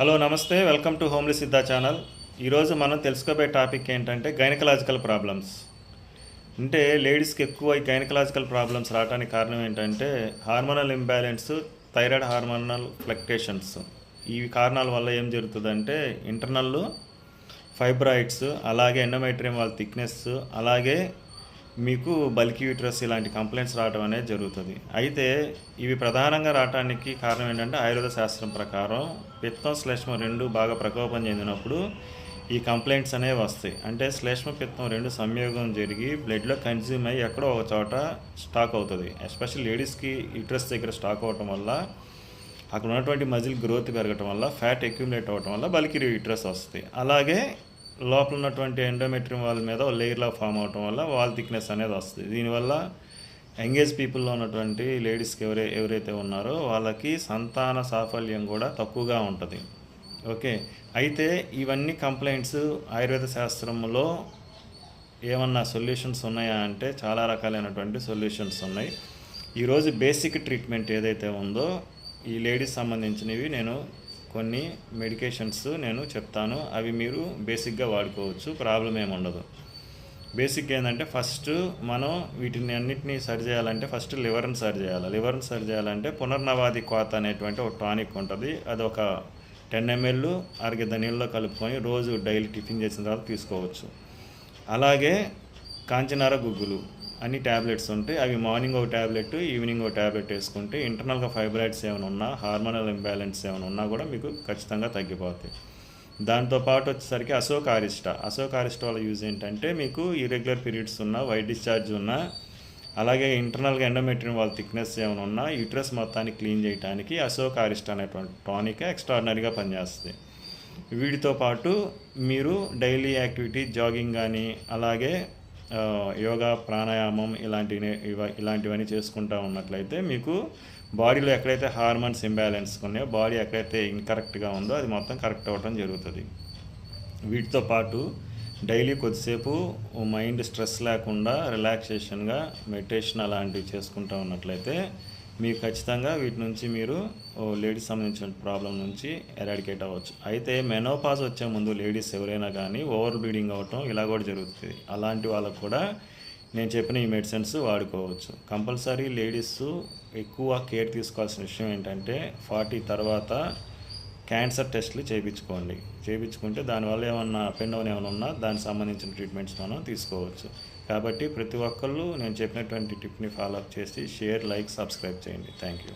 Hello నమస్తే, welcome to homely Siddha channel. ఈరోజు మనం తెలుసుకోబోయే టాపిక్ ఏంటంటే గైనకలాజికల్ ప్రాబ్లమ్స్. అంటే లేడీస్కి ఎక్కువ ఈ గైనకలాజికల్ ప్రాబ్లమ్స్ రావడానికి కారణం ఏంటంటే hormonal imbalance, thyroid hormonal fluctuations. ఈ కారణాల వల్ల ఏం జరుగుతుందంటే ఇంటర్నల్ ఫైబ్రాయిడ్స్, అలాగే ఎండోమెట్రియం వాళ్ళ థిక్నెస్, అలాగే మీకు బల్కీ యూట్రస్ ఇలాంటి కంప్లైంట్స్ రావడం అనేది జరుగుతుంది. అయితే ఇవి ప్రధానంగా రావడానికి కారణం ఏంటంటే ఆయుర్వేద శాస్త్రం ప్రకారం పిత్తం శ్లేష్మం రెండు బాగా ప్రకోపం చెందినప్పుడు ఈ కంప్లైంట్స్ అనేవి వస్తాయి. అంటే శ్లేష్మ పిత్తం రెండు సంయోగం జరిగి బ్లడ్లో కన్జ్యూమ్ అయ్యి ఎక్కడో ఒక చోట స్టాక్ అవుతుంది. ఎస్పెషల్ లేడీస్కి యూట్రస్ దగ్గర స్టాక్ అవ్వటం వల్ల, అక్కడ ఉన్నటువంటి మజిల్ గ్రోత్ పెరగటం వల్ల, ఫ్యాట్ అక్యుములేట్ అవ్వటం వల్ల బల్కీ యూట్రస్ వస్తుంది. అలాగే లోపల ఉన్నటువంటి ఎండోమెట్రియం వాల్ మీద లేయర్లా ఫామ్ అవటం వల్ల వాల్ థిక్నెస్ అనేది వస్తుంది. దీనివల్ల యంగేజ్ పీపుల్లో ఉన్నటువంటి లేడీస్కి ఎవరైతే ఉన్నారో వాళ్ళకి సంతాన సాఫల్యం కూడా తక్కువగా ఉంటుంది. ఓకే, అయితే ఇవన్నీ కంప్లైంట్స్ ఆయుర్వేద శాస్త్రంలో ఏమన్నా సొల్యూషన్స్ ఉన్నాయా అంటే చాలా రకాలైనటువంటి సొల్యూషన్స్ ఉన్నాయి. ఈరోజు బేసిక్ ట్రీట్మెంట్ ఏదైతే ఉందో ఈ లేడీస్ సంబంధించినవి నేను కొన్ని మెడికేషన్స్ నేను చెప్తాను. అవి మీరు బేసిక్గా వాడుకోవచ్చు, ప్రాబ్లం ఏమి ఉండదు. బేసిక్ ఏంటంటే ఫస్ట్ మనం వీటిని అన్నిటినీ సరి చేయాలంటే ఫస్ట్ లివర్ని సరి చేయాలి. లివర్ని సరి చేయాలంటే పునర్నవాది కోత అనేటువంటి ఒక టానిక్ ఉంటుంది. అది ఒక 10 ml అరగిద్ద నీళ్ళలో కలుపుకొని రోజు డైలీ టిఫిన్ చేసిన తర్వాత తీసుకోవచ్చు. అలాగే కాంచనార గుగ్గులు అన్ని ట్యాబ్లెట్స్ ఉంటాయి. అవి మార్నింగ్ ఒక ట్యాబ్లెట్, ఈవినింగ్ ఒక ట్యాబ్లెట్ వేసుకుంటే ఇంటర్నల్గా ఫైబ్రాయిడ్స్ ఏమైనా ఉన్నా, హార్మోనల్ ఇంబ్యాలెన్స్ ఏమైనా ఉన్నా కూడా మీకు ఖచ్చితంగా తగ్గిపోతాయి. దాంతోపాటు వచ్చేసరికి అశోకారిష్ట వల్ల యూజ్ ఏంటంటే మీకు ఇర్రెగ్యులర్ పీరియడ్స్ ఉన్నా, వైట్ డిశ్చార్జ్ ఉన్నా, అలాగే ఇంటర్నల్గా ఎండోమెట్రియం వాళ్ళ థిక్నెస్ ఏమైనా ఉన్నా యూట్రస్ మొత్తాన్ని క్లీన్ చేయడానికి అశోకారిష్ట అనేటువంటి టానిక్ ఎక్స్ట్రాడినరీగా పనిచేస్తుంది. వీటితో పాటు మీరు డైలీ యాక్టివిటీ జాగింగ్ కానీ, అలాగే యోగా, ప్రాణాయామం ఇలాంటివన్నీ చేసుకుంటూ ఉన్నట్లయితే మీకు బాడీలో ఎక్కడైతే హార్మోన్స్ ఇంబ్యాలెన్స్ ఉన్నాయో, బాడీ ఎక్కడైతే ఇన్కరెక్ట్గా ఉందో అది మొత్తం కరెక్ట్ అవ్వడం జరుగుతుంది. వీటితో పాటు డైలీ కొద్దిసేపు మైండ్ స్ట్రెస్ లేకుండా రిలాక్సేషన్గా మెడిటేషన్ అలాంటివి చేసుకుంటూ ఉన్నట్లయితే మీకు ఖచ్చితంగా వీటి నుంచి మీరు లేడీస్ సంబంధించిన ప్రాబ్లం నుంచి ఎరాడికేట్ అవ్వచ్చు. అయితే మెనోపాజ్ వచ్చే ముందు లేడీస్ ఎవరైనా కానీ ఓవర్ బ్లీడింగ్ అవ్వటం ఇలా కూడా జరుగుతుంది. అలాంటి వాళ్ళకు కూడా నేను చెప్పిన ఈ మెడిసిన్స్ వాడుకోవచ్చు. కంపల్సరీ లేడీస్ ఎక్కువ కేర్ తీసుకోవాల్సిన విషయం ఏంటంటే 40 తర్వాత క్యాన్సర్ టెస్టులు చేయించుకుంటే దానివల్ల ఏమన్నా అపెండౌన్ ఏమైనా ఉన్నా దానికి సంబంధించిన ట్రీట్మెంట్స్ మనం తీసుకోవచ్చు. కాబట్టి ప్రతి ఒక్కళ్ళు నేను చెప్పినటువంటి టిప్ని ఫాలో అప్ చేసి షేర్, లైక్, సబ్స్క్రైబ్ చేయండి. Thank you.